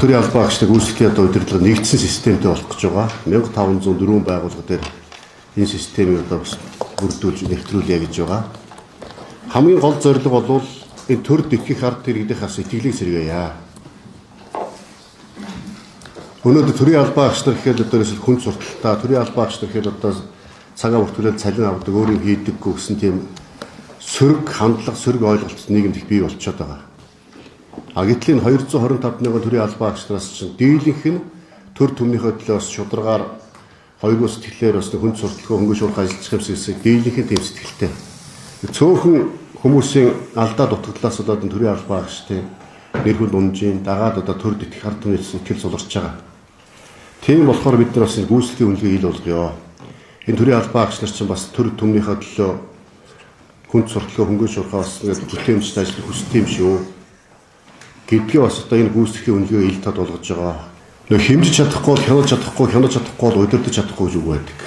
Төрийн албан агчдыг үүсгэлийн одоо удирдлага нэгдсэн системтэй болох гэж байгаа. 1504 байгууллага дээр энэ системийг одоо бүрдүүлж нэвтрүүлье гэж байгаа. Хамгийн гол зорилго бол энэ төр дэвхих ард иргэдийнхээс итгэлийг сэргээе. Өнөөдөр төрийн албан агч нар гэхэд одоо хүн сурталтай, төрийн албан агч нар гэхэд одоо цагаа бүртгүүлээд цалин авдаг, өөрийн хийдэггүй гэсэн тийм сөрөг хандлага, сөрөг ойлголт нийгэмд их бий болчиход байгаа. Гэтэл энэ 225 мянган төрийн албан агчнараас чинь дийлэнх нь төр төмнийхөө төлөөс шударгаар хоёргоо сэтгэлээр бас хүн сурталчилгаа хөнгөн шуурх ажиллаж юмсээс дийлэнх нь тийм сэтгэлтэй. Цөөхөн хүмүүсийн алдаа дутагдлаас болоод төрийн албан агчдын нэр хүнд унжийн дагаад одоо төр дэтгэх ард түмний сэтгэл суларч байгаа. Тийм болохоор бид нар бас энэ гүйцэтгэлийн үнэлгээ ил болгоё. Энэ төрийн албан агч нар чинь бас төр төмнийхөө төлөө хүн сурталчилгаа хөнгөн шуурхаа бас ингээд бүтээмжтэй ажиллах хүсдэг юм шүү. Гэдгээ бас одоо энэ гүйцэтгэлийн үнэлгээ ил тод болгож байгаа. Нөө хэмжиж чадахгүй, хянаж чадахгүй, удирдах чадахгүй гэж үг байдаг.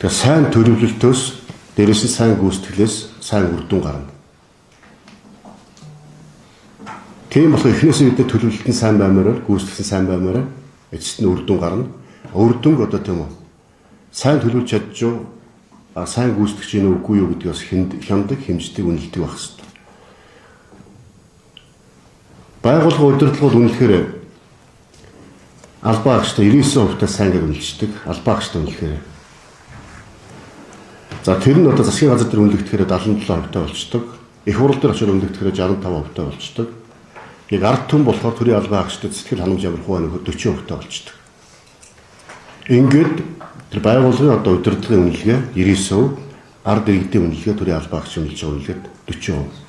Тэгээ сайн төлөвлөлтөөс дээрээс нь сайн гүйцэтгэлээс сайн үр дүн гарна. Тийм болохоор эхнээсээ бид төлөвлөлт нь сайн баймаар, гүйцэтгэл нь сайн баймаар эцэст нь үр дүн гарна. Үр дүнг одоо тийм үү? Сайн төлөвлөж чадж сайн гүйцэтгэж гинэ үгүй юу гэдгээс хяндаг, хэмждэг, үнэлдэг байх хэрэгтэй. Байгууллага удирдлагууд үнэлэхээр албан агчтай 99% сайн гэж үнэлждэг. Албан агчтай үнэлэхээр. За тэр нь одоо засгийн газар дээр үнэлэгдэхээр 77% болчдөг. Их хурал дээр очиж үнэлэгдэхээр 65% болчдөг. Яг ард түмэн болохоор төрийн албан агчтай сэтгэл ханамж ямар хуваа нөхөр 40% болчдөг. Ингээд тэр байгууллагын одоо удирдлагын үнэлгээ 99%, ард иргэдийн үнэлгээ төрийн албан агч үнэлж байгаа үнэлгээд 40%.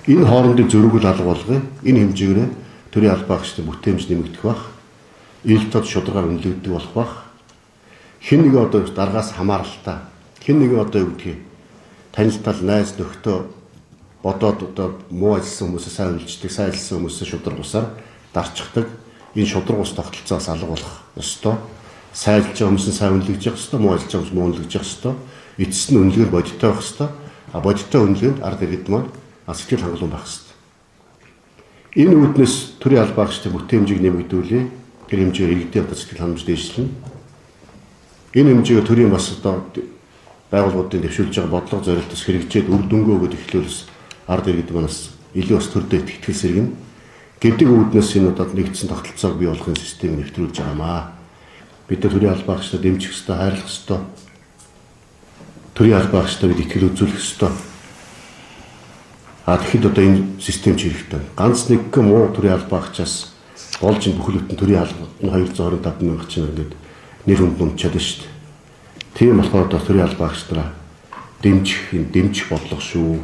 Энэ хоорондын зөрүүгөл алга болгоё. Энэ хэмжээгээр төрийн албан агчдын бүтээмж нэмэгдэх бах. Ил тод шударгаар үнэлэгдэх болох бах. Хэн нэгэн одоо даргаас хамааралтай. Хэн нэгэн одоо юу гэдгийг танилцтал найз нөхдөө бодоод одоо муу ажилласан хүмүүсээ сайн үлждэг, сайн ажилласан хүмүүсээ шударга усаар дарчдаг. Энэ шударга ус тогтолцоос алга болох ёстой. Сайн ажиллаж байгаа хүмүүс нь сайн үнэлэгдэж явах ёстой, муу ажиллаж байгаа хүмүүс муу үнэлэгдэж явах ёстой. Эцэст нь үнэлгээр бодиттой байх ёстой. Бодиттой үнэлгээнд ард иргэд маань сэтгэл хангалуун байх ёстой. Энэ үүднээс төрийн албан агчдын бүтээмжийг нэмэгдүүлээ. Тэр хэмжээгээр иргэдийн одоо сэтгэл ханамж дээшлэнэ. Энэ хэмжээгээр төрийн бас одоо байгууллагуудын дэвшүүлж байгаа бодлого зорилтос хэрэгжээд үр дүнгээ өгöd эхлүүлээс ард иргэд манаас илүү бас төрдөө итгэл сэргэнэ. Гэдэг үүднээс энэ одоо нэгдсэн тогтолцоог бий болгохын системийг нэвтрүүлж байгаамаа. Бид төрийн албан агчдад дэмжих ёстой, хайрлах ёстой. Төрийн албан агчдад бид итгэл үзүүлэх ёстой. Тэгэхэд одоо энэ систем хэрэгтэй. Ганц нэг муу төрийн албан агчаас болж энэ бүхэл бүтэн төрийн албан 225 мянга чинь ингээд нэр хүнд унчаад байна шүү дээ. Тийм болохоор одоо төрийн албан агч нараа дэмжих бодлого шүү.